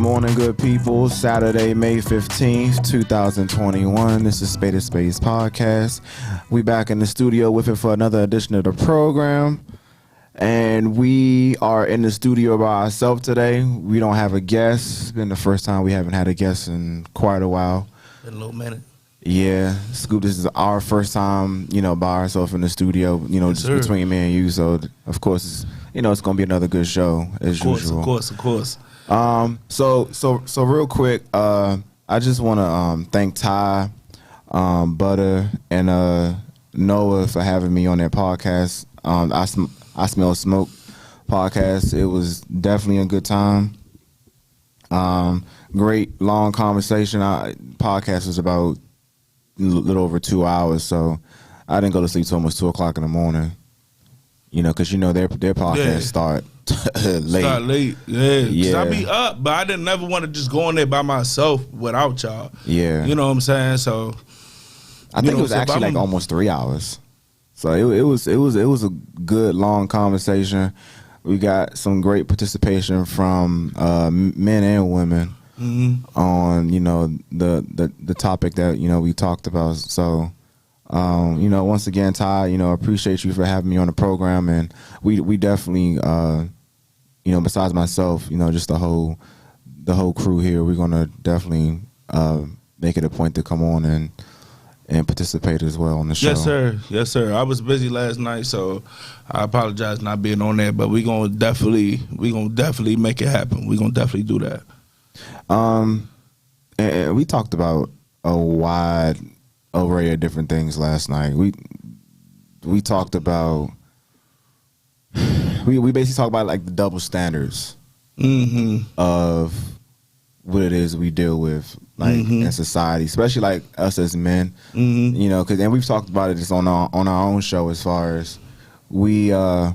morning, good people. Saturday, May 15th, 2021. This is Spades podcast. We back in the studio with it for another edition of the program. And we are in the studio by ourselves today. We don't have a guest. It's been the first time we haven't had a guest in quite a while. Been a little minute. Yeah, Scoop, this is our first time, by ourselves in the studio, Yes, just sir. between me and you. So, of course, it's going to be another good show as usual. Of course. So real quick, I just want to thank Ty, Butter, and Noah for having me on their podcast. I Smell Smoke podcast. It was definitely a good time. Great long conversation. Podcast was about a little over 2 hours, so I didn't go to sleep till almost 2 o'clock in the morning. Because their podcast start late. Start late, yeah. 'Cause I be up, but I didn't never want to just go in there by myself without y'all. Yeah, you know what I'm saying. So I think it was actually like almost 3 hours. So it was a good long conversation. We got some great participation from men and women on the topic that we talked about. So once again, Ty, appreciate you for having me on the program, and we definitely besides myself, just the whole crew here, we're gonna definitely make it a point to come on and participate as well on the show. Yes, sir. I was busy last night, so I apologize not being on there. But we gonna definitely make it happen. We gonna definitely do that. And we talked about a wide array of different things last night. We talked about we basically talked about like the double standards of what it is we deal with in society, especially like us as men. Because and we've talked about it just on our own show, as far as we a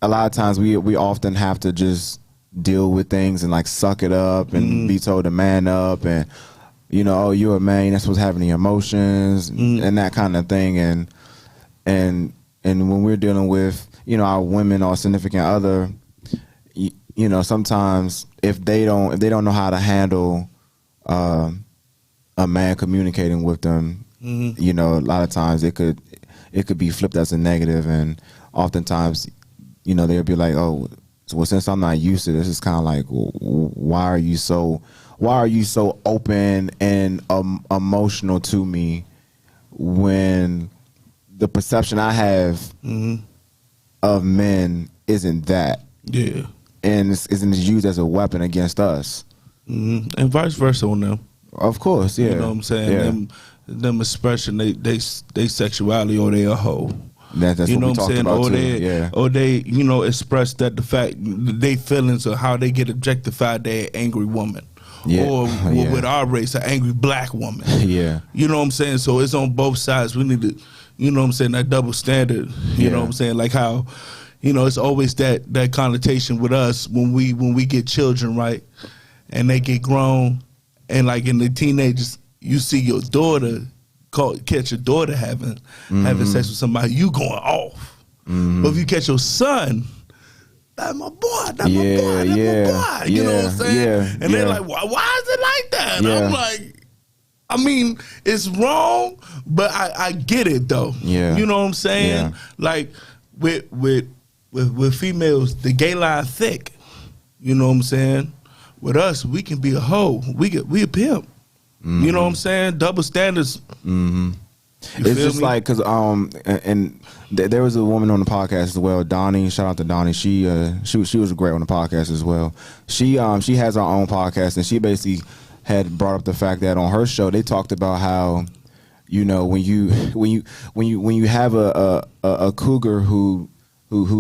lot of times we often have to just deal with things and like suck it up and be told to man up, and oh, you're a man, you're supposed to have any emotions and that kind of thing, and when we're dealing with our women or significant other, sometimes if they don't know how to handle a man communicating with them, a lot of times it could be flipped as a negative, and oftentimes they'll be like, oh, well, since I'm not used to this, it's kind of like, well, why are you so open and emotional to me when the perception I have of men isn't that? Yeah. And isn't used as a weapon against us. And vice versa on them. Of course, yeah. You know what I'm saying? Yeah. Them expressing they sexuality, or they a hoe. That's what we talked about too. Or they express that the fact they feelings of how they get objectified, they're an angry woman. Yeah. Or with our race, an angry black woman. Yeah. You know what I'm saying? So it's on both sides. We need to, that double standard. You know what I'm saying? Like how, it's always that connotation with us when we get children, right? And they get grown, and like in the teenagers, you see your daughter catch your daughter having sex with somebody, you going off. But if you catch your son, that's my boy, that's my boy. You know what I'm saying? Yeah, and they're like, why is it like that? Yeah. I'm like, I mean, it's wrong, but I get it though. Yeah. You know what I'm saying? Yeah. Like with females, the gay line thick. You know what I'm saying? With us, we can be a hoe. We a pimp. You know what I'm saying? Double standards. It's just like, because there was a woman on the podcast as well, Donnie. Shout out to Donnie. She was great on the podcast as well. She has her own podcast, and she basically had brought up the fact that on her show they talked about how when you have a cougar who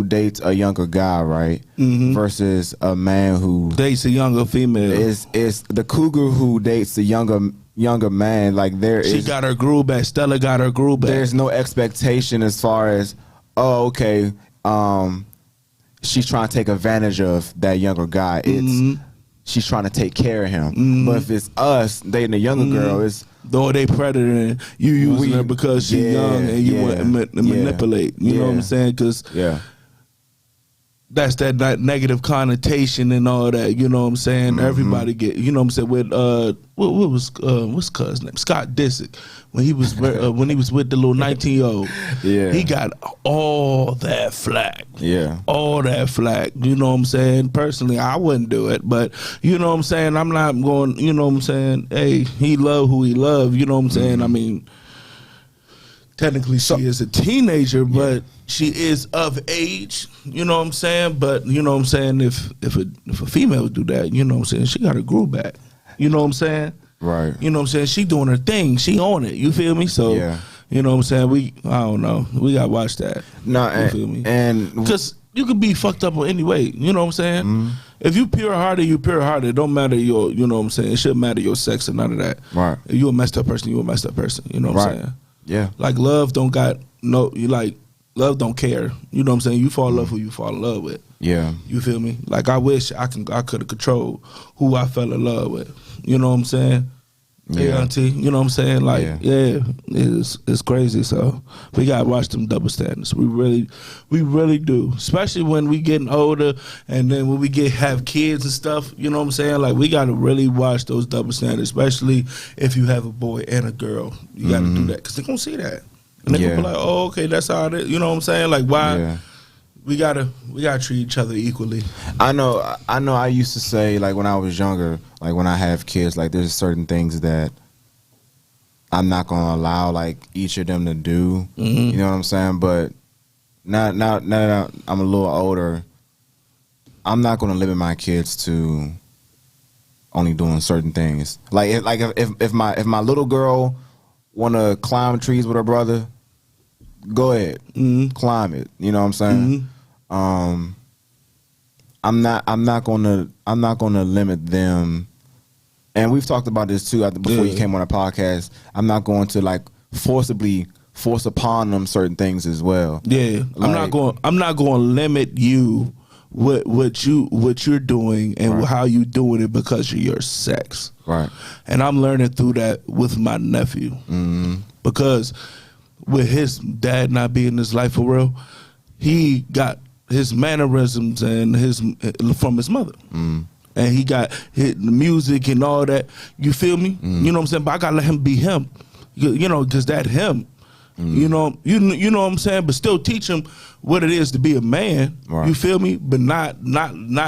dates a younger guy, right, versus a man who dates a younger female. Is the cougar who dates the younger man, like she got her groove back. Stella got her groove back. There's no expectation as far as, oh, okay, she's trying to take advantage of that younger guy. It's she's trying to take care of him. But if it's us dating a younger girl, it's though they predator and you using her because she's young and you want to manipulate. You know what I'm saying? Because that's that negative connotation and all that. You know what I'm saying? Everybody get, you know what I'm saying, with what was what's cuz name? Scott Disick. When he was with the little 19-year-old. Yeah. He got all that flack. Yeah. All that flack. You know what I'm saying? Personally, I wouldn't do it, but you know what I'm saying? I'm not going, you know what I'm saying? Hey, he love who he love, you know what I'm saying? I mean, technically she is a teenager, but she is of age, you know what I'm saying? But you know what I'm saying, if a female would do that, you know what I'm saying, she got her groove back. You know what I'm saying? Right. You know what I'm saying? She doing her thing. She on it. You feel me? So you know what I'm saying? I don't know. We gotta watch that. No, you feel me? And because you could be fucked up in any way. You know what I'm saying? If you pure hearted, you pure hearted. It don't matter your, you know what I'm saying? It shouldn't matter your sex or none of that. Right. If you a messed up person, you a messed up person. You know what I'm saying? Yeah. Like love don't got no, you like love don't care. You know what I'm saying? You fall in love who you fall in love with. Yeah. You feel me? Like I wish I could have controlled who I fell in love with. You know what I'm saying? Yeah, auntie. You know what I'm saying? Like, it's crazy. So we gotta watch them double standards. We really do. Especially when we getting older, and then when we have kids and stuff. You know what I'm saying? Like we gotta really watch those double standards. Especially if you have a boy and a girl, you gotta do that because they gonna see that, and they gonna be like, oh, okay, that's how it is. You know what I'm saying? Like why? Yeah. We gotta treat each other equally. I know. I used to say, like when I was younger, like when I have kids, like there's certain things that I'm not gonna allow like each of them to do. You know what I'm saying? But now that I'm a little older, I'm not gonna limit my kids to only doing certain things. Like if my little girl wanna climb trees with her brother, go ahead, climb it. You know what I'm saying? I'm not gonna limit them, and we've talked about this too before you came on the podcast. I'm not going to like force upon them certain things as well. Yeah, like, I'm not going to limit you what you're doing and how you doing it because of your sex. Right. And I'm learning through that with my nephew because with his dad not being in his life for real, he got his mannerisms and from his mother. And he got the music and all that. You feel me? You know what I'm saying? But I gotta let him be him. You know, because that him. You know what I'm saying? But still teach him what it is to be a man. Right. You feel me? But not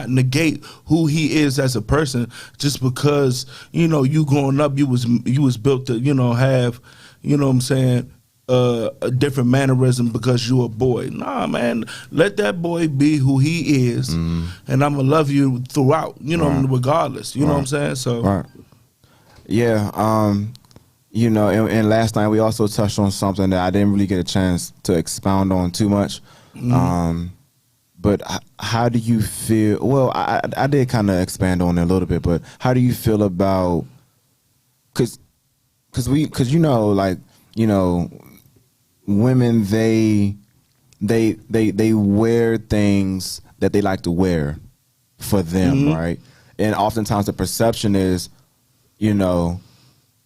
negate who he is as a person just because, you know, you growing up, you was built to, you know, have, you know what I'm saying, a different mannerism because you a boy. Nah, man, let that boy be who he is, and I'm gonna love you throughout. You know, regardless. You know what I'm saying? So, yeah. You know, and last night we also touched on something that I didn't really get a chance to expound on too much. But how do you feel? Well, I did kind of expand on it a little bit, but how do you feel about? Because you know, like, you know, women, they wear things that they like to wear for them, right? And oftentimes the perception is, you know,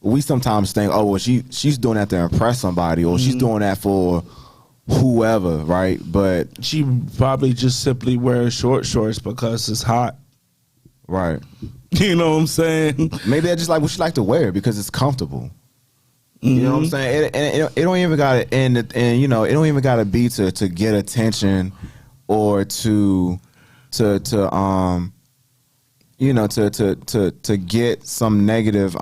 we sometimes think, oh, well, she's doing that to impress somebody, or she's doing that for whoever, right? But she probably just simply wears short shorts because it's hot, right? You know what I'm saying? Maybe that's just like what she like to wear because it's comfortable. You know what I'm saying? It don't even gotta and you know, it don't even gotta be to get attention or to you know, to get some negative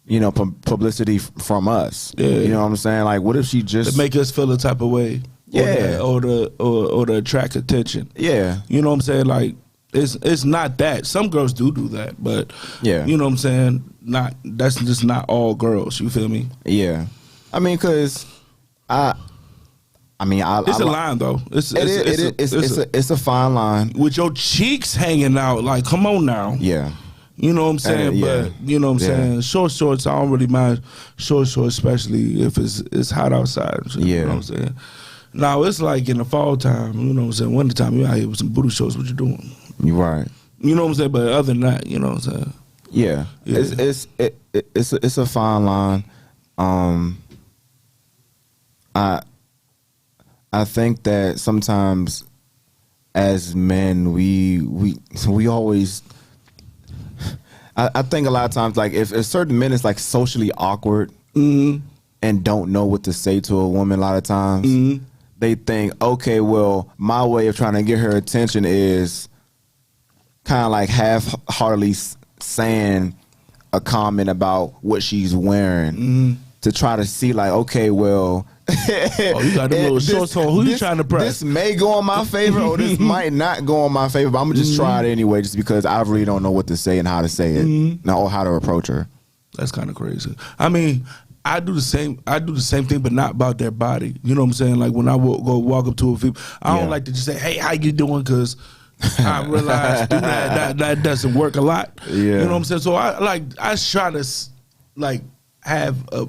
you know, publicity from us. Yeah. You know what I'm saying? Like, what if she just to make us feel a type of way? Yeah. Or to attract attention. Yeah. You know what I'm saying? Like, it's not that. Some girls do that, but yeah, you know what I'm saying? That's just not all girls. You feel me? Yeah. I mean, cause it's a line though. It's a fine line with your cheeks hanging out. Like, come on now. Yeah. You know what I'm saying? But you know what I'm saying? Short shorts, I don't really mind short shorts, especially if it's hot outside. You know what I'm saying? Now it's like in the fall time, you know what I'm saying? Winter time, you out here with some booty shorts, what you doing? You're right. You know what I'm saying? But other than that, you know what I'm saying? Yeah. It's a fine line. I think that sometimes as men, we always. I think a lot of times, like if certain men is like socially awkward and don't know what to say to a woman, a lot of times they think, okay, well, my way of trying to get her attention is kind of like half-heartedly saying a comment about what she's wearing to try to see, like, okay, well. Oh, you got the little shorts on. Who you trying to press? This may go in my favor, or this might not go in my favor. But I'm gonna just try it anyway, just because I really don't know what to say and how to say it, or how to approach her. That's kind of crazy. I mean, I do the same. I do the same thing, but not about their body. You know what I'm saying? Like when I go walk up to a female, I don't like to just say, "Hey, how you doing?" Because I realize that doesn't work a lot. Yeah. You know what I'm saying? So I try to like have a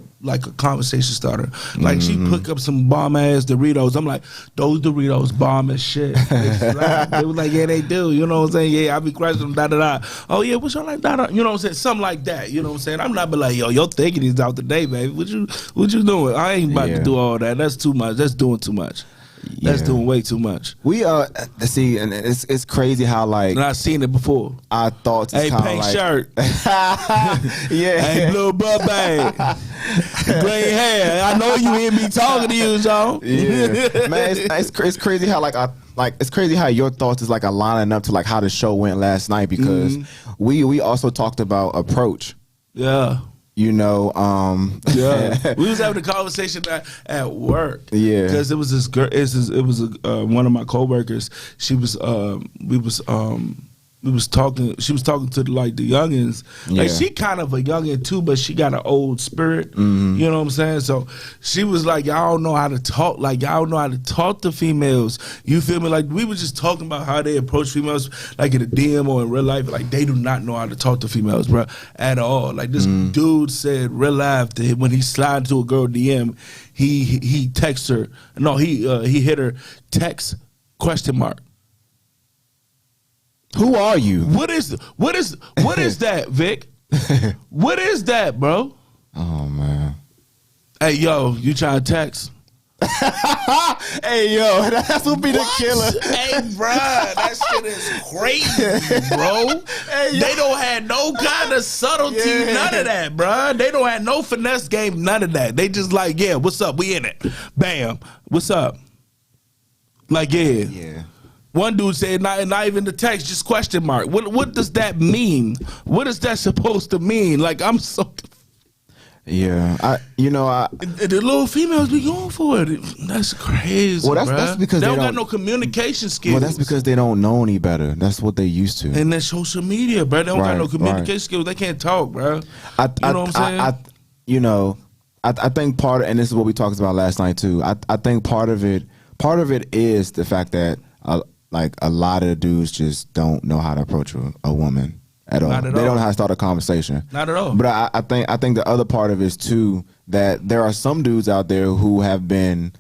conversation starter. Like she pick up some bomb ass Doritos. I'm like, those Doritos bomb as shit. They was like, yeah, they do. You know what I'm saying? Yeah, I be crushing them. Da da da. Oh yeah, what's your like? Da da. You know what I'm saying? Something like that. You know what I'm saying? I'm not be like, yo, your thinking is out today, baby. What you doing? I ain't about to do all that. That's too much. That's doing too much. That's doing way too much. We see, and it's crazy how like, and I've seen it before. Our thoughts is kind of pink like, shirt. yeah. Hey, blue butt bag. Gray hair. I know you hear me talking to you, John. Yeah, man, it's crazy how it's crazy how your thoughts is like aligning up to like how the show went last night, because we also talked about approach. Yeah. You know, yeah, we was having a conversation at work. Yeah, because it was this girl. It was one of my coworkers. She was we was talking. She was talking to the youngins. Like she kind of a youngin too, but she got an old spirit. You know what I'm saying? So she was like, y'all don't know how to talk. Like y'all don't know how to talk to females. You feel me? Like we were just talking about how they approach females, like in a DM or in real life. Like they do not know how to talk to females, bro, at all. Like this dude said real life to him when he slid to a girl DM, he texts her. No, he hit her text ? Who are you? What is that, Vic? What is that, bro? Oh man. Hey yo, you trying to text? Hey yo, that's what be the killer. Hey bro, that shit is crazy, bro. Hey, they don't have no kind of subtlety, none of that, bro. They don't have no finesse game, none of that. They just like, yeah, what's up? We in it. Bam. What's up? Like, yeah. One dude said, not even the text, just ? What does that mean? What is that supposed to mean? Like, I'm so... Yeah, the little females be going for it. That's crazy. Well, that's because they don't got no communication skills. Well, that's because they don't know any better. That's what they used to. And that's social media, bro. They don't got no communication skills. They can't talk, bro. You know what I'm saying? I think part of, and this is what we talked about last night too. I think part of it is the fact that a lot of dudes just don't know how to approach a woman at all. They don't know how to start a conversation. Not at all. But I think the other part of it is too that there are some dudes out there who have been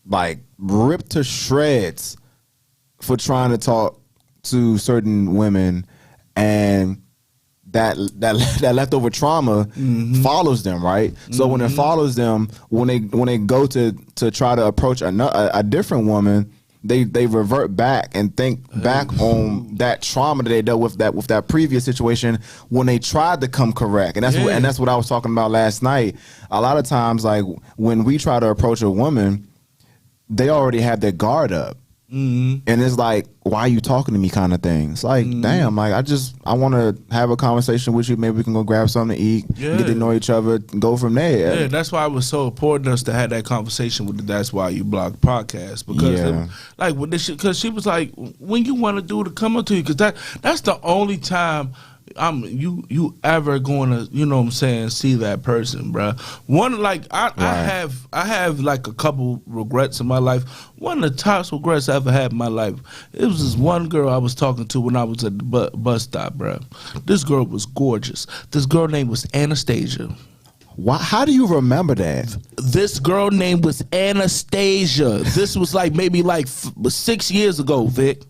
like ripped to shreds for trying to talk to certain women, and that leftover trauma follows them, right? So when it follows them, when they go to try to approach a different woman, they revert back and think back on that trauma that they dealt with that previous situation when they tried to come correct. And that's what I was talking about last night. A lot of times, like when we try to approach a woman, they already have their guard up. And it's like, why are you talking to me kind of thing. It's like, damn, like I want to have a conversation with you. Maybe we can go grab something to eat, get to know each other, and go from there. Yeah, that's why it was so important us to have that conversation with the That's Why You Block podcast. Because because she was like, when you want to do to come up to you, because that's the only time you ever going to, you know what I'm saying, see that person, bro. One, like I have like a couple regrets in my life. One of the top regrets I ever had in my life, it was this one girl I was talking to when I was at the bus stop, bro. This girl was gorgeous. This girl name was Anastasia. Why? How do you remember that? This girl name was Anastasia. This was like maybe 6 years ago, Vic.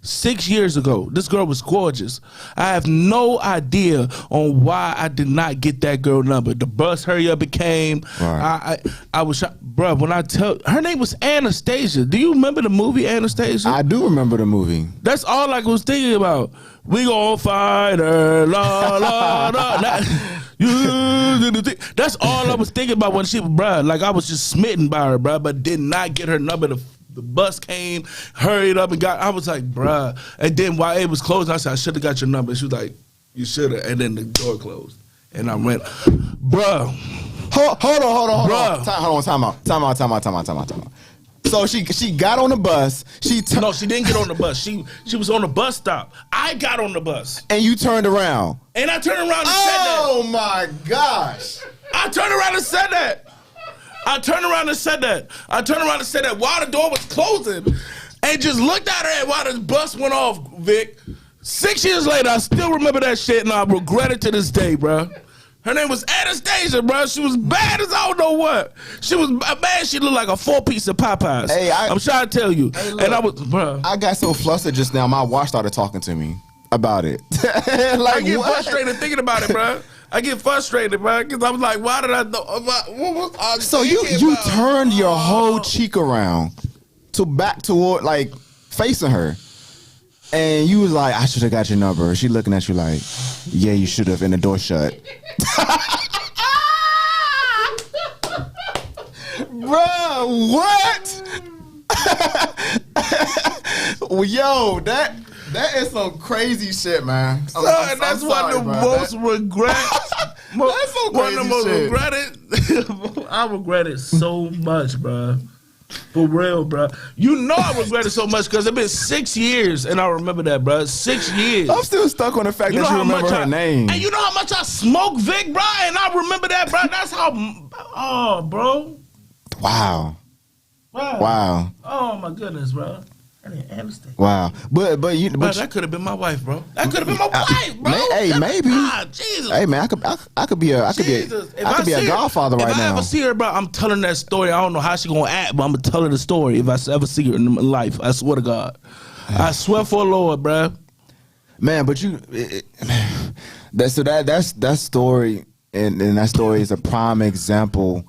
6 years ago. This girl was gorgeous. I have no idea on why I did not get that girl number. The bus hurry up it came. Right. I was shocked. Bro, when I tell her name was Anastasia. Do you remember the movie Anastasia? I do remember the movie. That's all I was thinking about. We gon' fight her, la la la. That's all I was thinking about when she was, bruh. Like I was just smitten by her, bruh, but did not get her number. The bus came, hurried up and got. I was like, bruh. And then while it was closing, I said, I should have got your number. She was like, you should have. And then the door closed, and I went, bruh. Hold on, bruh. Time out. So she got on the bus. No, she didn't get on the bus. She was on the bus stop. I got on the bus. And you turned around. And I turned around and said that. Oh my gosh. I turned around and said that. I turned around and said that while the door was closing and just looked at her while the bus went off, Vic. 6 years later, I still remember that shit and I regret it to this day, bro. Her name was Anastasia, bro. She was bad as I don't know what. She was bad. She looked like a 4-piece of Popeyes. Hey, I'm trying to tell you. Hey, look, and I was, bro. I got so flustered just now. My watch started talking to me about it. Like, I get frustrated thinking about it, bro. I get frustrated, bro, because I was like, why did I know? So you turned your whole cheek around to back toward, like, facing her. And you was like, I should have got your number. She looking at you like, yeah, you should have, and the door shut. Bruh, what? Yo, that is some crazy shit, man. That's one of the most regrets. That's some crazy shit. I regret it so much, bro. For real, bro. You know I regret it so much because it's been 6 years and I remember that, bro. 6 years. I'm still stuck on the fact that you remember her name. And you know how much I smoke Vic, bro? And I remember that, bro. That's how. Oh, bro. Wow. Wow. Oh my goodness, bro. I didn't understand. Wow. But that could have been my wife, bro. That could have been my wife, bro. Maybe. Jesus. Hey man, I could be a godfather right now. If I ever see her, bro, I'm telling that story. I don't know how she gonna act, but I'm gonna tell her the story if I ever see her in my life. I swear to God. I swear for the Lord, bro. Man, but that story and that story is a prime example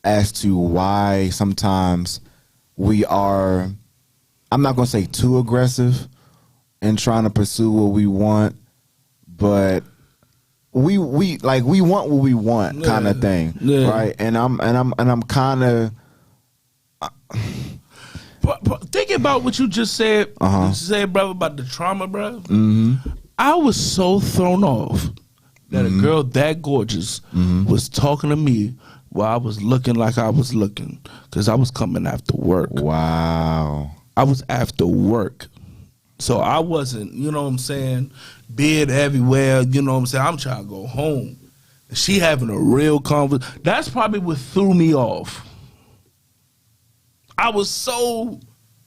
as to why sometimes we are, I'm not gonna say too aggressive in trying to pursue what we want, but we want what we want, kind of thing, right? And I'm kind of. Think about what you just said. You said, brother, about the trauma, bro. Mm-hmm. I was so thrown off that a girl that gorgeous was talking to me while I was looking like I was looking, because I was coming after work. Wow. I was after work. So I wasn't, you know what I'm saying, bid everywhere, you know what I'm saying. I'm trying to go home. She having a real conversation. That's probably what threw me off. I was so,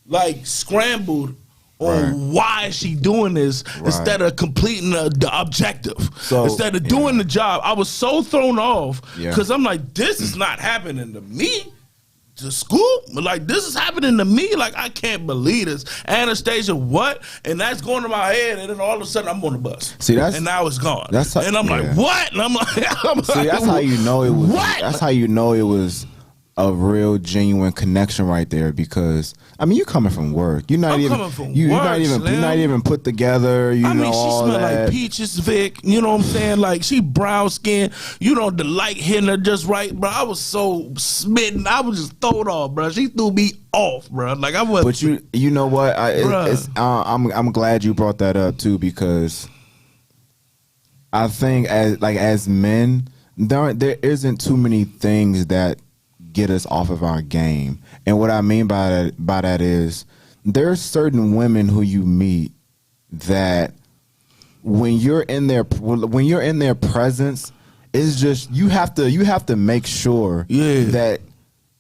like, scrambled on why is she doing this instead of completing the objective. So, instead of doing the job, I was so thrown off because I'm like, this is not happening to me. To school, like, this is happening to me. Like, I can't believe this. Anastasia, what? And that's going to my head, and then all of a sudden I'm on the bus. See, and now it's gone. And I'm like, what? And I'm like, that's how you know it was. What? That's how you know it was a real genuine connection right there, because I mean, you coming from work. You're not even put together. You know, she smell like peaches, Vic. You know what I'm saying? Like, she brown skin. You know, the light hitting her just right, bro. I was so smitten. I was just thrown off, bro. She threw me off, bro. Like, I was. But you know what? I'm glad you brought that up too, because I think as men, there isn't too many things that get us off of our game. And what I mean by that is there's certain women who you meet that when you're in their presence, it's just you have to make sure that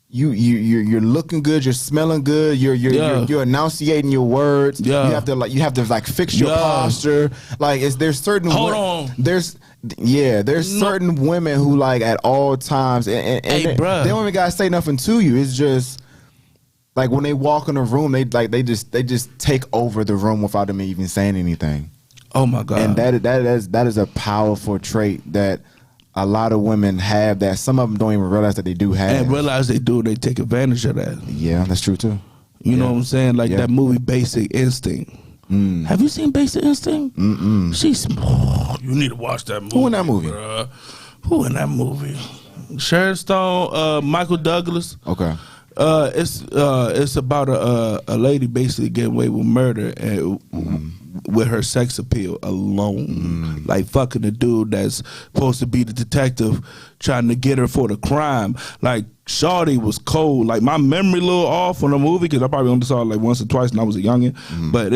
you're looking good, you're smelling good, you're enunciating your words. You have to fix your posture. Like, there's certain certain women who, like, at all times, and they don't even gotta say nothing to you. It's just Like when they walk in a room, they just take over the room without them even saying anything. Oh my God! And that is a powerful trait that a lot of women have that some of them don't even realize that they do have. And realize they do, they take advantage of that. Yeah, that's true too. You know what I'm saying? Like that movie Basic Instinct. Have you seen Basic Instinct? She's. You need to watch that movie. Who in that movie? Bruh. Who in that movie? Sharon Stone, Michael Douglas. Okay. It's about a lady basically getting away with murder and with her sex appeal alone, like fucking the dude that's supposed to be the detective trying to get her for the crime. Like Shawty was cold. Like my memory a little off on the movie because I probably only saw it like once or twice when I was a youngin'. But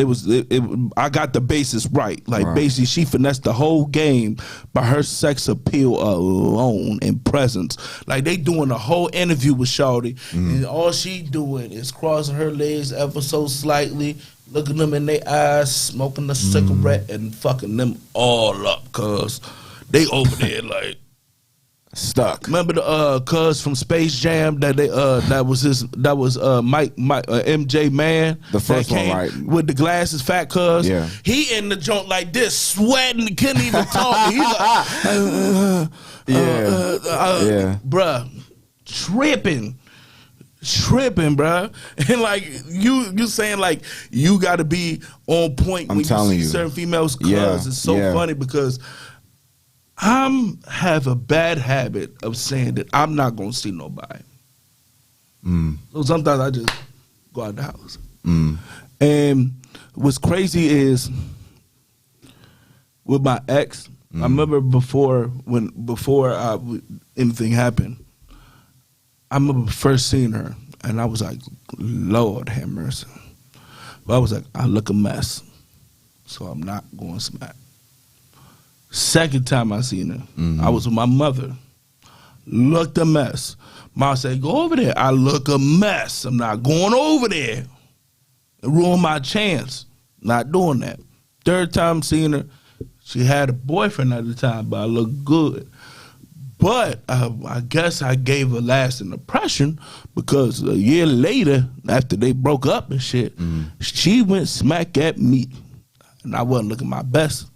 I got the basis right. Like basically she finessed the whole game by her sex appeal alone and presence. Like they doing a whole interview with Shawty and all she doing is crossing her legs ever so slightly, looking them in their eyes, smoking a cigarette and fucking them all up cause they over there like stuck. Remember the cuz from Space Jam that they that was Mike MJ Man, the first one, right? With the glasses, fat cuz. Yeah. He in the joint like this, sweating, couldn't even talk. He's like, bruh, tripping, bruh. And like you saying like you got to be on point when you see certain females. Cuz it's so funny because have a bad habit of saying that I'm not gonna see nobody. So sometimes I just go out the house. And what's crazy is with my ex, I remember before anything happened, I remember first seeing her and I was like, Lord have mercy. But I was like, I look a mess, so I'm not going to smack. Second time I seen her, I was with my mother. Looked a mess. Ma said, go over there. I look a mess. I'm not going over there. It ruined my chance. Not doing that. Third time seeing her, she had a boyfriend at the time, but I looked good. But I guess I gave a lasting impression because a year later, after they broke up and shit, she went smack at me. And I wasn't looking my best.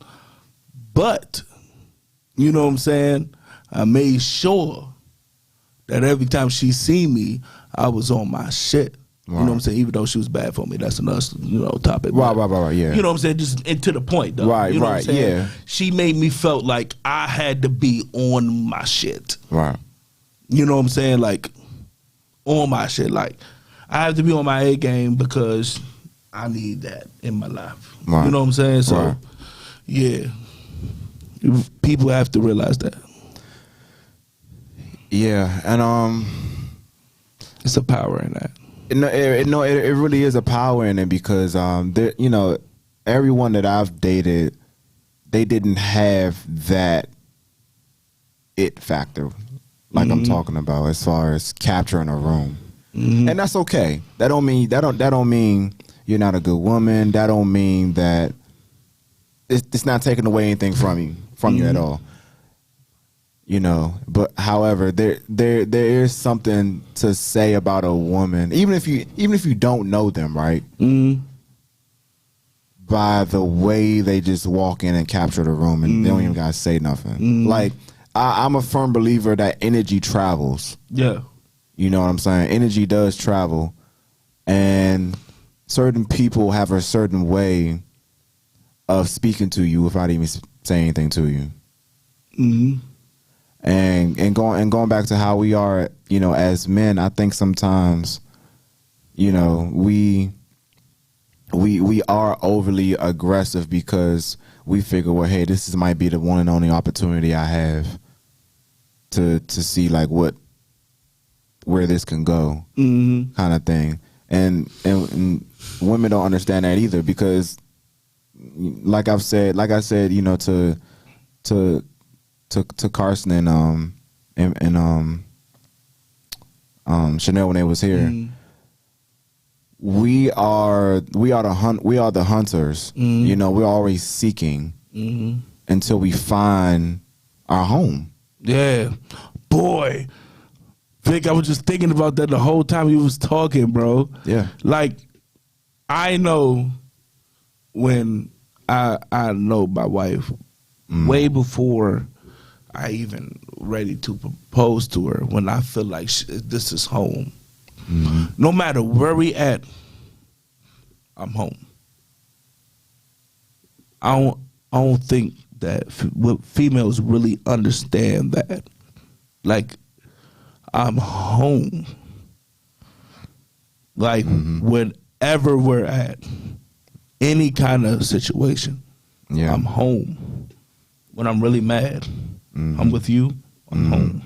But, you know what I'm saying? I made sure that every time she seen me, I was on my shit. Right. You know what I'm saying? Even though she was bad for me, that's another topic. Right, yeah. You know what I'm saying? Just and to the point, though. Right, you know what I'm saying? Yeah. She made me felt like I had to be on my shit. Right. You know what I'm saying? Like, on my shit. Like, I have to be on my A game because I need that in my life. Right. You know what I'm saying? So, yeah. People have to realize that. Yeah, and it's a power in that. It really is a power in it because everyone that I've dated, they didn't have that it factor like I'm talking about as far as capturing a room, and that's okay. That don't mean you're not a good woman. That don't mean that it's not taking away anything from you at all. You know, but however, there is something to say about a woman, even if you don't know them, right? By the way they just walk in and capture the room, and they don't even gotta say nothing. Like I'm a firm believer that energy travels. Yeah, you know what I'm saying. Energy does travel, and certain people have a certain way of speaking to you without even saying anything to you. And going back to how we are, as men, I think sometimes, we are overly aggressive because we figure, well, hey, this might be the one and only opportunity I have to see like where this can go, kind of thing. And women don't understand that either because, like I said, to Carson and Chanel when they was here, we are the hunters. We're always seeking until we find our home. Yeah, boy, Vic, I was just thinking about that the whole time you was talking, bro. Yeah. Like, I know when I know my wife way before I even ready to propose to her, when I feel like this is home. No matter where we at, I'm home. I don't think that females really understand that. Like, I'm home. Like, whenever we're at, any kind of situation, I'm home. When I'm really mad, I'm with you, I'm home.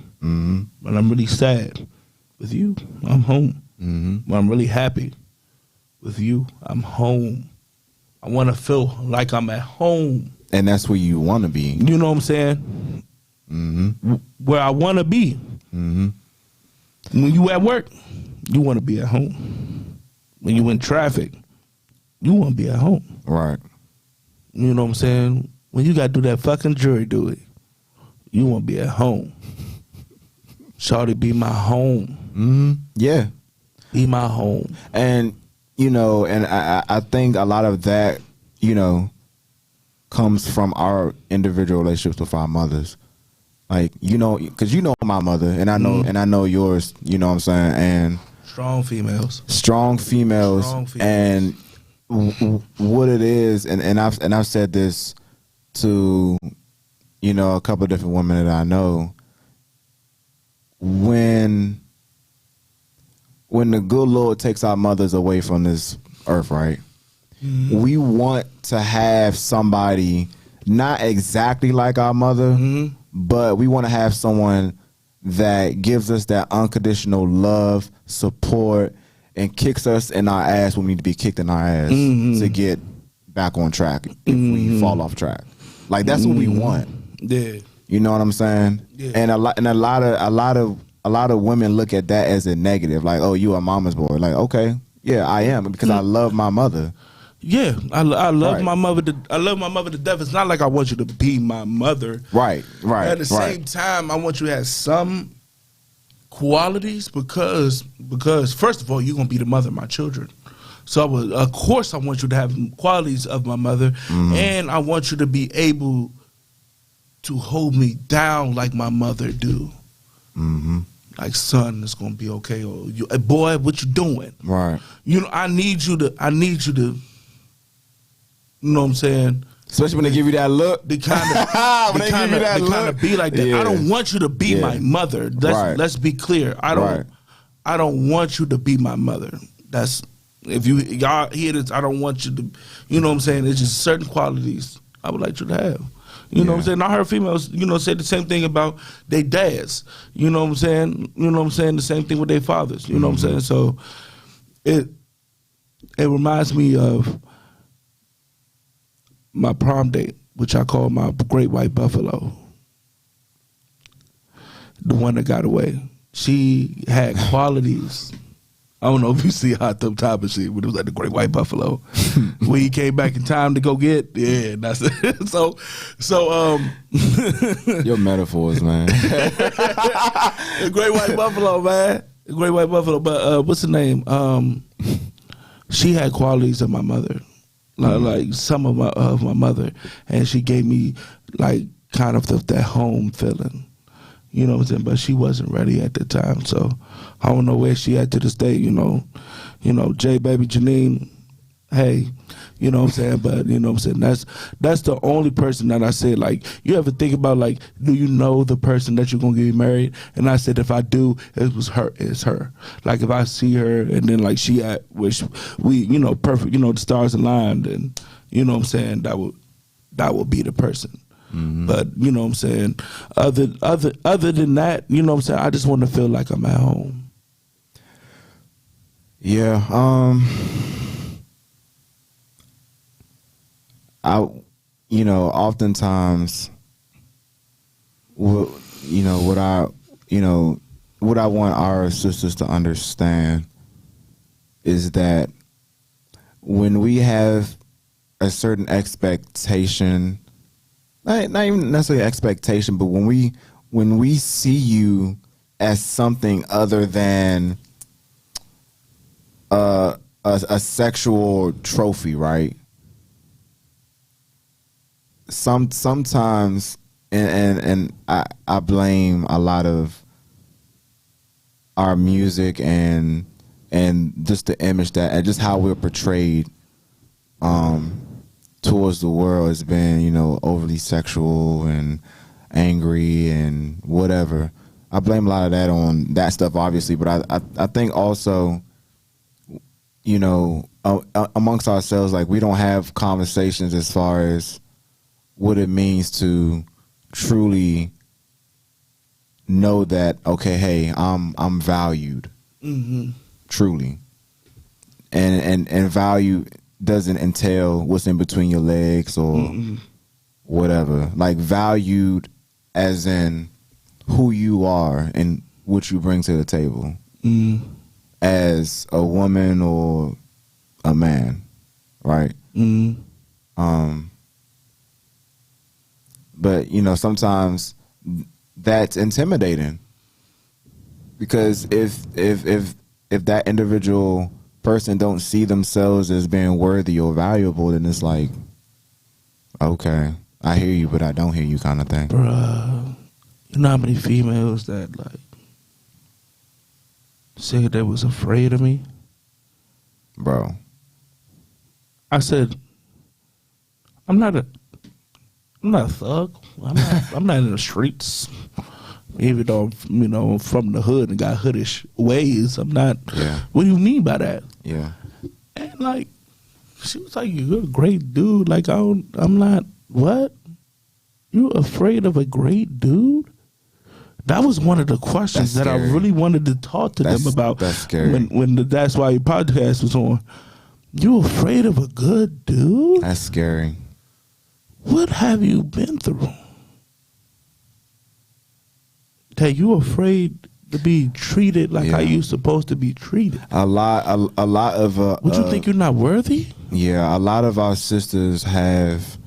When I'm really sad, with you, I'm home. When I'm really happy, with you, I'm home. I want to feel like I'm at home. And that's where you want to be. You know what I'm saying? Where I want to be. When you at work, you want to be at home. When you in traffic, you want to be at home. Right. You know what I'm saying? When you got to do that fucking jury duty, you want to be at home. Shawty, be my home. Yeah. Be my home. And, you know, and I think a lot of that, you know, comes from our individual relationships with our mothers. Like, you know, because you know my mother, and I know yours, you know what I'm saying? And Strong females. And what it is, and I've said this to, you know, a couple of different women that I know. When the good Lord takes our mothers away from this earth, right? We want to have somebody not exactly like our mother, but we want to have someone that gives us that unconditional love, support, and kicks us in our ass when we need to be kicked in our ass to get back on track if we fall off track. Like, that's what we want. Yeah. You know what I'm saying? Yeah. And a lot of women look at that as a negative. Like, oh, you a mama's boy. Like, okay, yeah, I am, because I love my mother. Yeah, I love my mother. I love my mother to death. It's not like I want you to be my mother. Right. At the same time, I want you to have some qualities because first of all, you're gonna be the mother of my children. So of course I want you to have qualities of my mother, and I want you to be able to hold me down like my mother do. Like, son, it's gonna be okay. Or boy, what you doing? Right. You know, I need you to. You know what I'm saying? Especially when they give you that look. They kind of be like that. Yeah. I don't want you to be my mother. Let's be clear. I don't want you to be my mother. That's, if y'all hear this, I don't want you to. You know what I'm saying? It's just certain qualities I would like you to have. You know what I'm saying? I heard females, you know, say the same thing about their dads. You know what I'm saying? You know what I'm saying? The same thing with their fathers. You know what I'm saying? So it reminds me of my prom date, which I call my great white buffalo. The one that got away. She had qualities. I don't know if you see Hot Tub Top and shit, but it was like the great white buffalo. When he came back in time to go get, that's it. So your metaphors, man. The great white buffalo, man. The great white buffalo. But what's the name? She had qualities of my mother. Like some of my mother, and she gave me like kind of that home feeling, you know what I'm saying. But she wasn't ready at the time, so I don't know where she at to this day. You know, J baby Janine, hey, you know what I'm saying. But you know what I'm saying, that's the only person that I said, like, you ever think about, like, do you know the person that you're gonna get married? And I said, if I do, it's her. Like, if I see her and then like she at which we, you know, perfect, you know, the stars aligned, and you know what I'm saying, that would be the person. But you know what I'm saying, other than that, you know what I'm saying, I just want to feel like I'm at home. Yeah. Oftentimes, what I want our sisters to understand is that when we have a certain expectation, not even necessarily expectation, but when we see you as something other than a sexual trophy, right? Sometimes, and I blame a lot of our music and just the image that, and just how we're portrayed towards the world has been, you know, overly sexual and angry and whatever. I blame a lot of that on that stuff, obviously, but I think also, you know, amongst ourselves, like, we don't have conversations as far as what it means to truly know that, okay, hey, I'm valued, truly, and value doesn't entail what's in between your legs or whatever. Like, valued as in who you are and what you bring to the table as a woman or a man, right? But, you know, sometimes that's intimidating, because if that individual person don't see themselves as being worthy or valuable, then it's like, okay, I hear you, but I don't hear you, kind of thing. Bruh, you know how many females that, like, said they was afraid of me? Bro. I said, I'm not a thug. I'm not in the streets. Even though, you know, I'm from the hood and got hoodish ways, I'm not. Yeah. What do you mean by that? Yeah. And, like, she was like, you're a great dude. Like, I'm not, what? You afraid of a great dude? That was one of the questions that I really wanted to talk to them about. That's scary. When the That's Why Your podcast was on. You afraid of a good dude? That's scary. What have you been through that you afraid to be treated like how you supposed to be treated? A lot of would you think you're not worthy? Yeah, a lot of our sisters have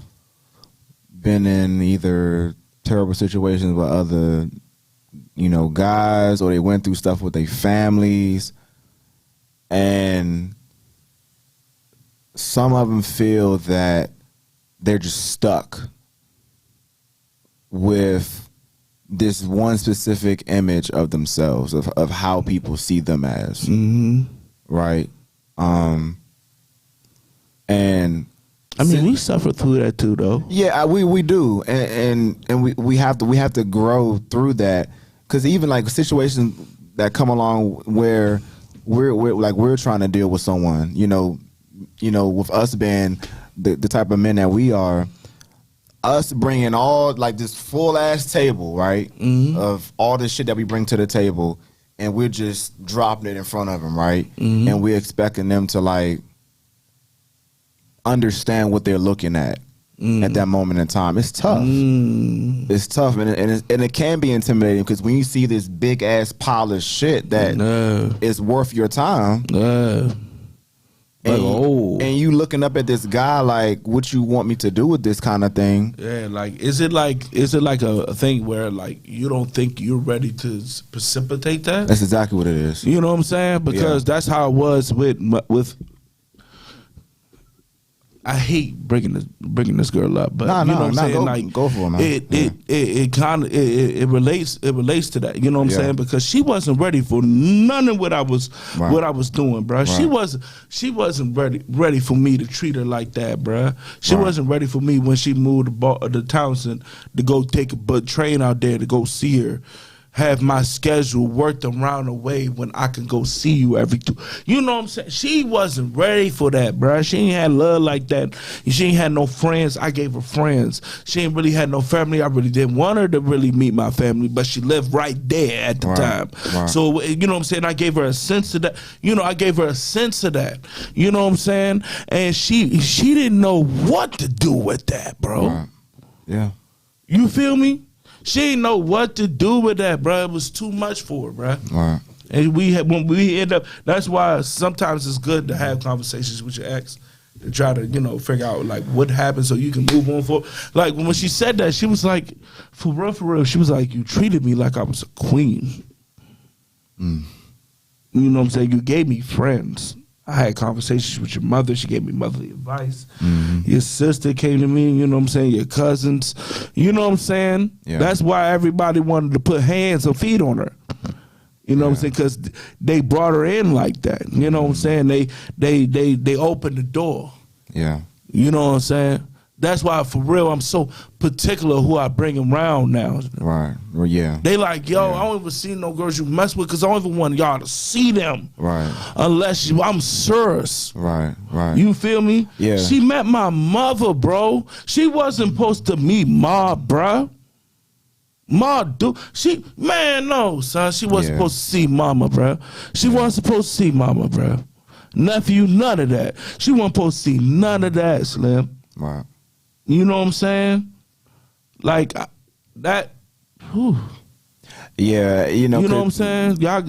been in either terrible situations with other, you know, guys, or they went through stuff with their families, and some of them feel that they're just stuck with this one specific image of themselves, of how people see them as, right? And I mean, we suffer through that too, though. Yeah, we do, and we have to grow through that, because even like situations that come along where we're trying to deal with someone, you know, with us being the type of men that we are, us bringing all, like, this full ass table, right, of all this shit that we bring to the table, and we're just dropping it in front of them, right, and we're expecting them to, like, understand what they're looking at that moment in time. It's tough. It's tough, and it can be intimidating, because when you see this big ass pile of shit that is worth your time, and you looking up at this guy like, what you want me to do with this kind of thing? Yeah, like, is it like a thing where, like, you don't think you're ready to precipitate that? That's exactly what it is. You know what I'm saying? Because that's how it was with. I hate bringing this girl up, but you know what I'm saying? Like, go for it, man. It kind of relates to that. You know what I'm saying? Because she wasn't ready for none of what I was doing, bro. Right. She wasn't ready for me to treat her like that, bro. She wasn't ready for me when she moved to Townsend to go take a train out there to go see her. Have my schedule worked around a way when I can go see you every two. You know what I'm saying? She wasn't ready for that, bro. She ain't had love like that. She ain't had no friends. I gave her friends. She ain't really had no family. I really didn't want her to really meet my family, but she lived right there at the time. Right. So, you know what I'm saying? I gave her a sense of that. You know, I gave her a sense of that. You know what I'm saying? And she didn't know what to do with that, bro. Right. Yeah. You feel me? She didn't know what to do with that, bro. It was too much for her, bro. Right. And when we end up, that's why sometimes it's good to have conversations with your ex to try to, you know, figure out, like, what happened so you can move on for. Like, when she said that, she was like, for real, she was like, you treated me like I was a queen. You know what I'm saying? You gave me friends. I had conversations with your mother. She gave me motherly advice. Your sister came to me, you know what I'm saying? Your cousins. You know what I'm saying? Yeah. That's why everybody wanted to put hands or feet on her. You know what I'm saying? Because they brought her in like that. You know what I'm saying? They opened the door. Yeah. You know what I'm saying? That's why, for real, I'm so particular who I bring around now. Right. Well, yeah. They like, yo, I don't even see no girls you mess with because I don't even want y'all to see them. Right. Unless I'm serious. Right. You feel me? Yeah. She met my mother, bro. She wasn't supposed to meet Ma, bro. Ma, dude. No, son. She wasn't supposed to see mama, bro. She wasn't supposed to see mama, bro. Nephew, none of that. She wasn't supposed to see none of that, Slim. Right. You know what I'm saying? Like that. Whew. Yeah, you know what I'm saying? Y'all.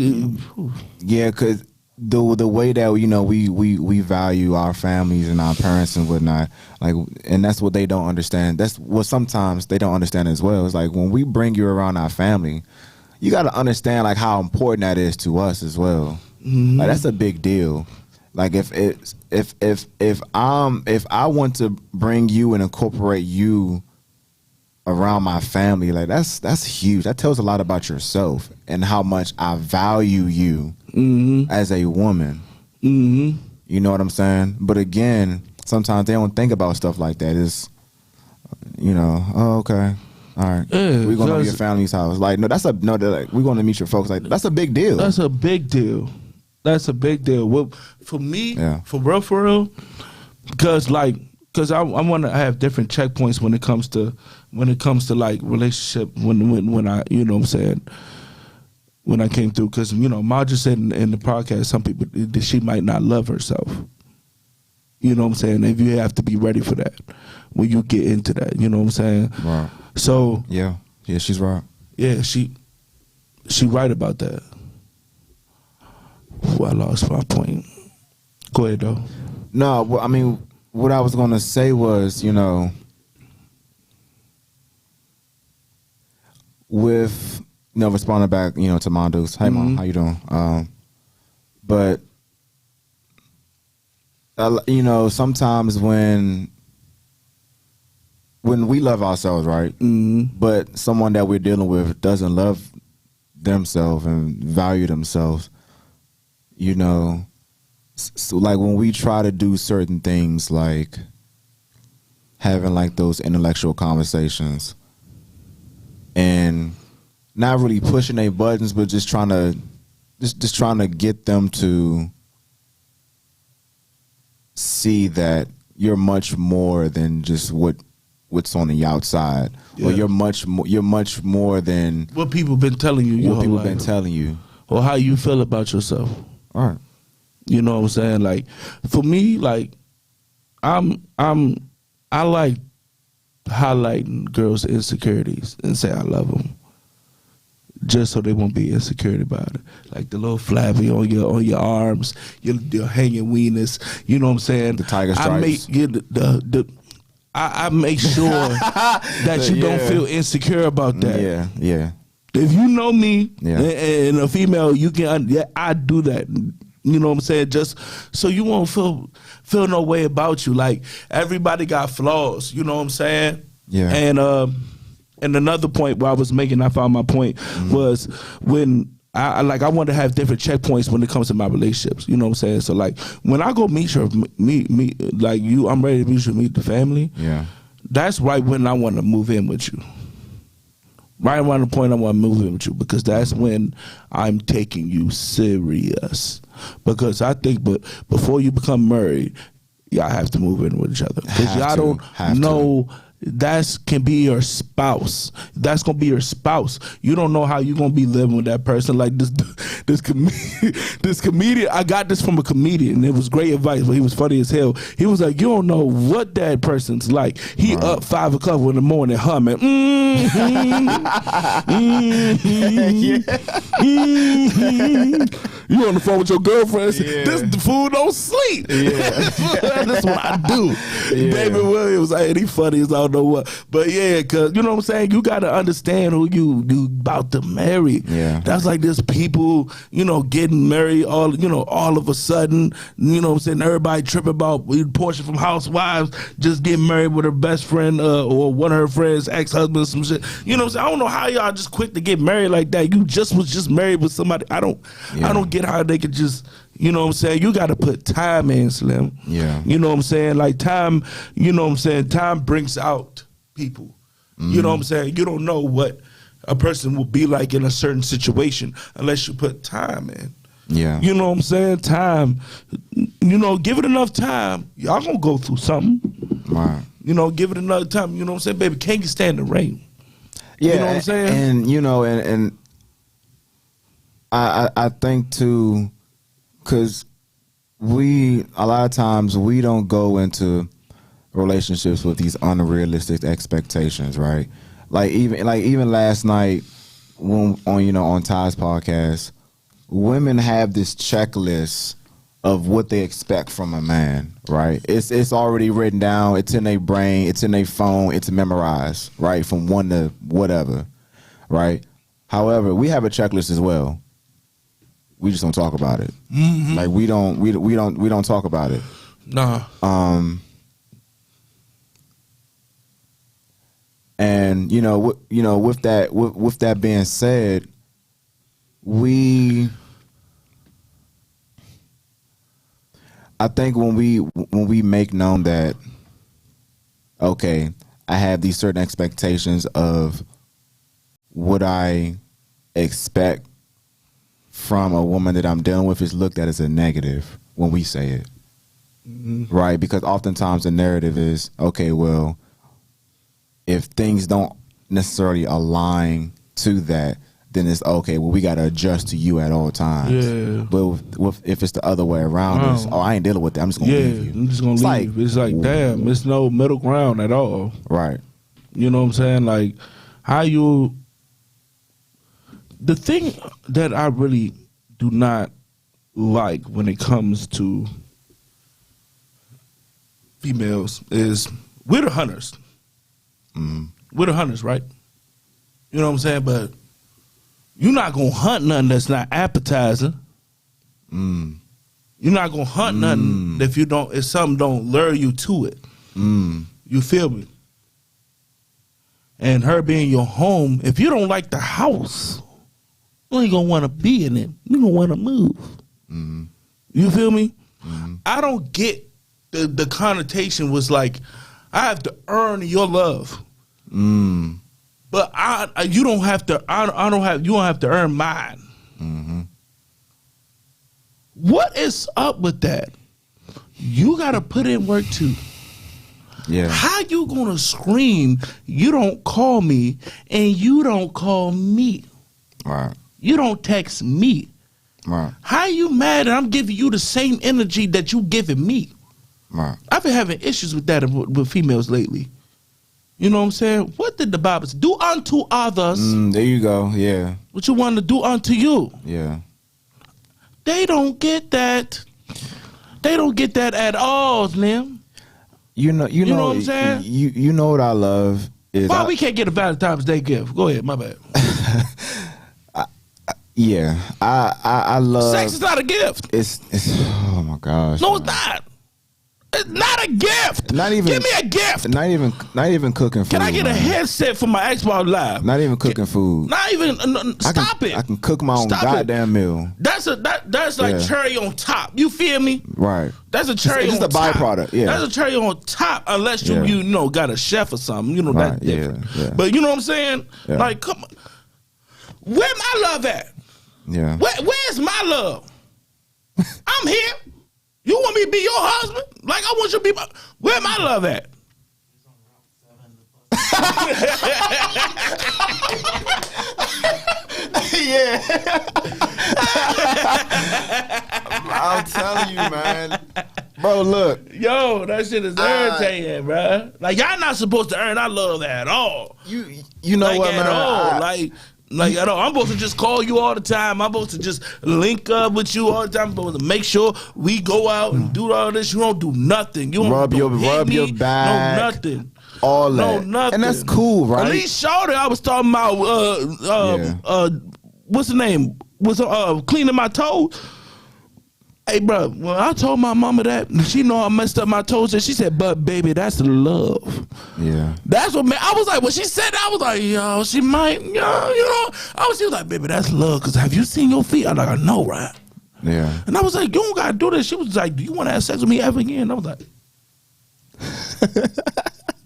Yeah, because the way that we value our families and our parents and whatnot, like, and that's what they don't understand. That's what sometimes they don't understand as well. It's like when we bring you around our family, you got to understand like how important that is to us as well. Like that's a big deal. Like if I want to bring you and incorporate you around my family, like that's huge. That tells a lot about yourself and how much I value you as a woman. You know what I'm saying? But again, sometimes they don't think about stuff like that. It's oh, okay. All right, we're going to your family's house. Like, we're going to meet your folks. Like, that's a big deal. That's a big deal. Well, for me, for real, because I want to have different checkpoints when it comes to like relationship. When I, you know what I'm saying, when I came through, because Ma just said in the podcast, some people that she might not love herself. You know what I'm saying? If you have to be ready for that when you get into that, you know what I'm saying? Right. So yeah, she's right. Yeah, she right about that. Ooh, I lost my point. Go ahead though. No, well, I mean, what I was gonna say was, with responding back, to Mondo's, hey Mom, how you doing? But sometimes when we love ourselves, right? But someone that we're dealing with doesn't love themselves and value themselves, so like when we try to do certain things, like having like those intellectual conversations and not really pushing their buttons, but just trying to get them to see that you're much more than just what's on the outside, or you're much more than what people been telling you. What people been telling you, or how you feel about yourself. All right. You know what I'm saying? Like for me, like I like highlighting girls' insecurities and say I love them, just so they won't be insecure about it. Like the little flabby on your arms, your hanging wieners. You know what I'm saying? The tiger stripes. I make sure that you don't feel insecure about that. Yeah. If you know me and a female, you can. I do that. You know what I'm saying? Just so you won't feel no way about you. Like everybody got flaws. You know what I'm saying? Yeah. And another point where I was making, I found my point was when I want to have different checkpoints when it comes to my relationships. You know what I'm saying? So like when I go meet like you, I'm ready to meet the family. Yeah. That's right when I want to move in with you. Right around the point I want to move in with you, because that's when I'm taking you serious. Because I think, but before you become married, y'all have to move in with each other. Because y'all don't know. That can be your spouse. That's gonna be your spouse. You don't know how you're gonna be living with that person. Like this comedian. I got this from a comedian. It was great advice, but he was funny as hell. He was like, "You don't know what that person's like. He up 5 o'clock in the morning humming. You on the phone with your girlfriend. Yeah. This the fool don't sleep. Yeah. That's what I do. Yeah. David Williams, hey, he funny as I don't know what. But yeah, cause you know what I'm saying? You gotta understand who you about to marry. Yeah. That's like this people, getting married all of a sudden, you know what I'm saying? Everybody tripping about Portia from Housewives just getting married with her best friend or one of her friends' ex-husband or some shit. You know what I'm saying? I don't know how y'all just quick to get married like that. You was just married with somebody. I don't get how they could just, you know what I'm saying? You got to put time in, Slim. Yeah. You know what I'm saying? Like time, you know what I'm saying? Time brings out people. You know what I'm saying? You don't know what a person will be like in a certain situation unless you put time in. Yeah. You know what I'm saying? Time, give it enough time. Y'all gonna go through something. Right. Give it enough time. You know what I'm saying? Baby, can you stand the rain? Yeah. You know what I'm saying? And I think too, because a lot of times we don't go into relationships with these unrealistic expectations, right? Like even last night when on Ty's podcast, women have this checklist of what they expect from a man, right? It's already written down, it's in their brain, it's in their phone, it's memorized, right? From 1 to whatever, right? However, we have a checklist as well. We just don't talk about it. Mm-hmm. Like we don't talk about it. Nah. And with that being said, I think when we make known that, okay, I have these certain expectations of what I expect from a woman that I'm dealing with, is looked at as a negative when we say it. Mm-hmm. Right? Because oftentimes the narrative is, okay, well, if things don't necessarily align to that, then it's okay, well, we got to adjust to you at all times. Yeah. But if it's the other way around, it's, I ain't dealing with that, I'm just going to leave you. I'm just going to leave. It's like, damn, it's no middle ground at all. Right. You know what I'm saying? Like, the thing that I really do not like when it comes to females is we're the hunters. We're the hunters, right? You know what I'm saying? But you're not going to hunt nothing that's not appetizing. You're not going to hunt nothing if something don't lure you to it. You feel me? And her being your home, if you don't like the house, you ain't going to want to be in it. You're going to want to move. You feel me? I don't get the connotation was like, I have to earn your love. But you don't have to. You don't have to earn mine. What is up with that? You got to put in work too. Yeah. How you gonna scream? You don't call me, and you don't call me. Right. You don't text me. Right. How you mad that I'm giving you the same energy that you giving me? Right. I've been having issues with that with females lately. You know what I'm saying? What did the Bible say? Do unto others. There you go. Yeah. What you want to do unto you. Yeah. They don't get that. They don't get that at all, Slim. You know what I'm saying? You know what I love is why we can't get a Valentine's Day gift? Go ahead, my bad. I love sex is not a gift. It's oh my gosh. No, it's not. It's not a gift. Not even. Give me a gift. Not even cooking food. Can I get a headset for my Xbox Live? Not even cooking food. Not even. Stop it. I can cook my own goddamn meal. That's like cherry on top. You feel me? Right. That's a cherry it's on just top. a byproduct. Yeah. That's a cherry on top, unless you got a chef or something. You know that's different. Yeah. But you know what I'm saying? Yeah. Like, come on. Where my love at? Yeah. Where's my love? I'm here. You want me to be your husband? Like I want you to be where my love at? Yeah. I'm telling you, man. Bro, look. Yo, that shit is irritating, bro. Like y'all not supposed to earn our love at all. You know like, what, man? At all. Like Like, I know I'm supposed to just call you all the time. I'm supposed to just link up with you all the time. I'm supposed to make sure we go out and do all this. You don't do nothing. You don't rub your back. No, nothing. All that. No, nothing. And that's cool, right? At least Shawty, I was talking about, what's the name? Was cleaning my toes. Hey, bro, when I told my mama that, she know I messed up my toes, and she said, but baby, that's love. Yeah. That's what I was like, when she said that, I was like, yo, she might, you know. She was like, baby, that's love, because have you seen your feet? I was like, I know, right? Yeah. And I was like, you don't got to do this. She was like, do you want to have sex with me ever again? I was like,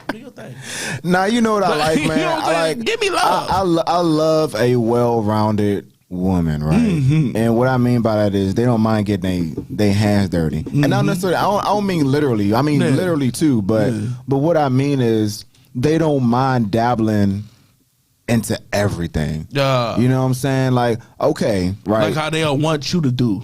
do your thing. Now, you know what I like, man? You know what I'm saying? Give me love. I love a well-rounded woman, right? Mm-hmm. And what I mean by that is they don't mind getting their hands dirty. Mm-hmm. And not necessarily, I don't mean literally. I mean literally too. But what I mean is they don't mind dabbling into everything. You know what I'm saying? Like, okay, right? Like how they all want you to do.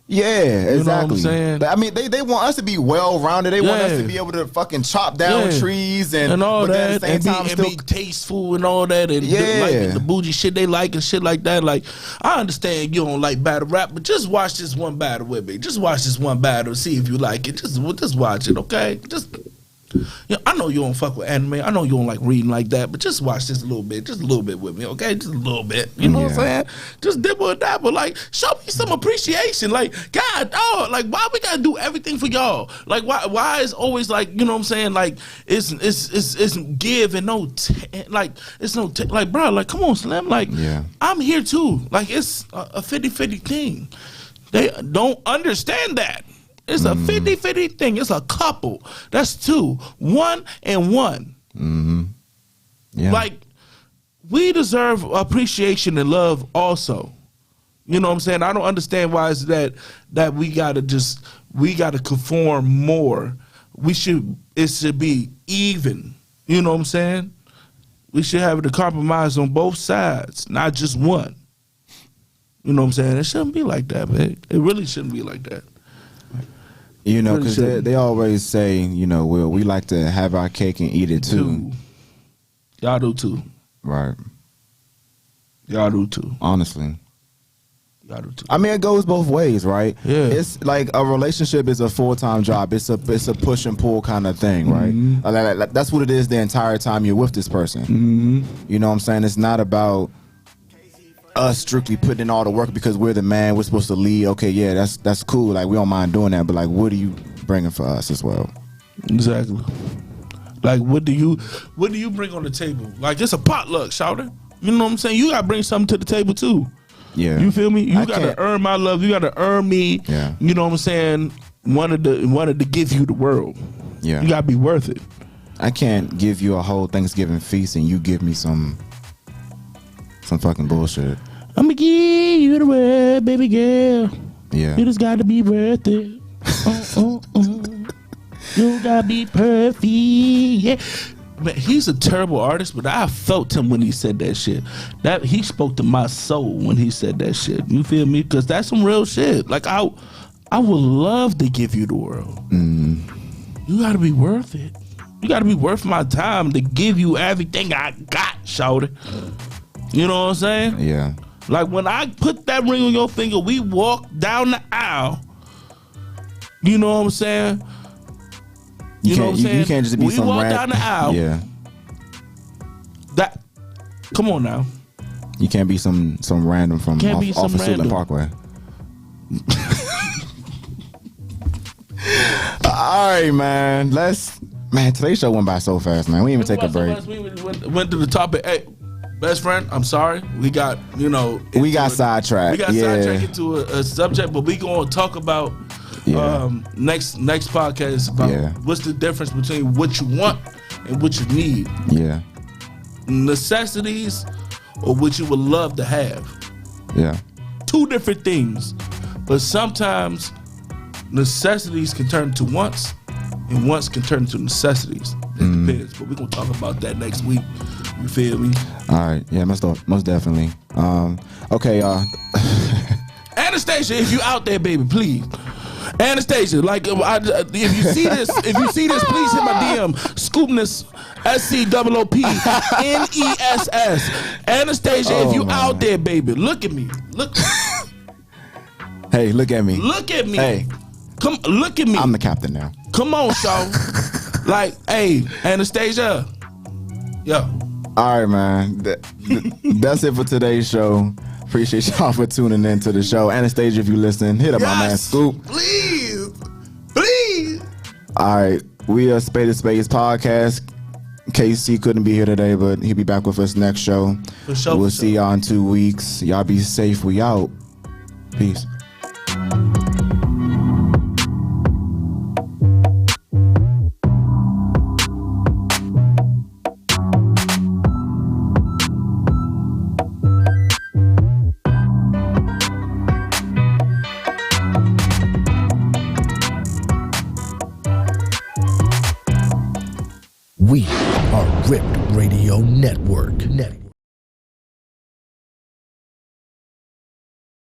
Yeah, exactly. You know what I'm saying? But, I mean, they want us to be well-rounded. They want us to be able to fucking chop down trees and all that, at the same time and be tasteful and all that, and like the bougie shit they like and shit like that. Like, I understand you don't like battle rap, but just watch this one battle with me. Just watch this one battle and see if you like it. Just watch it, okay? I know you don't fuck with anime. I know you don't like reading like that, but just watch this a little bit with me, okay? Just a little bit. You know what I'm saying? Just dibble and dabble. Like, show me some appreciation. Like, God, oh, like, why we gotta do everything for y'all? Like, why is always like, you know what I'm saying? Like, it's give and no like, it's no like, bro, like, come on, Slim. Like, I'm here too. Like, it's a 50-50 thing. They don't understand that. It's a 50-50 thing. It's a couple. That's 2. 1 and 1. Mm-hmm. Yeah. Like, we deserve appreciation and love also. You know what I'm saying? I don't understand why it's that we gotta conform more. It should be even. You know what I'm saying? We should have the compromise on both sides, not just one. You know what I'm saying? It shouldn't be like that, man. It really shouldn't be like that. You know, because they always say, you know, we like to have our cake and eat it too. Y'all do too. Right. Y'all do too. Honestly. Y'all do too. I mean, it goes both ways, right? Yeah. It's like a relationship is a full-time job. It's a push and pull kind of thing, right? Mm-hmm. Like, that's what it is the entire time you're with this person. Mm-hmm. You know what I'm saying? It's not about us strictly putting in all the work because we're the man, we're supposed to lead. Okay, yeah, that's cool. Like, we don't mind doing that, but like, what are you bringing for us as well? Exactly. Like, what do you bring on the table? Like, it's a potluck, shouter. You know what I'm saying? You gotta bring something to the table too. Yeah. You feel me? You gotta earn my love. You gotta earn me. Yeah. You know what I'm saying? Wanted to give you the world. Yeah. You gotta be worth it. I can't give you a whole Thanksgiving feast and you give me some fucking bullshit. I'ma give you the world, baby girl. Yeah. You just gotta be worth it. You gotta be perfect. Yeah. Man, he's a terrible artist, but I felt him when he said that shit. That he spoke to my soul when he said that shit. You feel me? Because that's some real shit. Like, I would love to give you the world. You gotta be worth it. You gotta be worth my time to give you everything I got, shawty. You know what I'm saying? Yeah. Like, when I put that ring on your finger, we walk down the aisle. You know what I'm saying? You know what I'm saying? You can't just be some we walk down the aisle. Yeah. Come on now. You can't be some random from off of Suitland Parkway. All right, man. Today's show went by so fast, man. We didn't even take a break. We went to the topic. Hey, best friend, I'm sorry. We got, we got sidetracked. We got sidetracked into a subject, but we gonna talk about next podcast about what's the difference between what you want and what you need. Yeah. Necessities or what you would love to have. Yeah. 2 different things. But sometimes necessities can turn into wants and wants can turn into necessities. It depends. But we're gonna talk about that next week. You feel me? All right. Yeah, most definitely. Okay, Anastasia, if you out there, baby, please. Anastasia, like if you see this, please hit my DM. Scoopness, SCOOPNESS. Anastasia, if you out there, baby, look at me. Look. Hey, look at me. Look at me. Hey, come look at me. I'm the captain now. Come on, Shaw. Like, hey, Anastasia. Yeah. All right, man. That's it for today's show. Appreciate y'all for tuning in to the show. Anastasia, if you listen, hit up my man Scoop. Please. All right, we are Spades podcast. KC couldn't be here today, but he'll be back with us next show. For sure. We'll see y'all in 2 weeks. Y'all be safe. We out. Peace. We are Ripped Radio Network.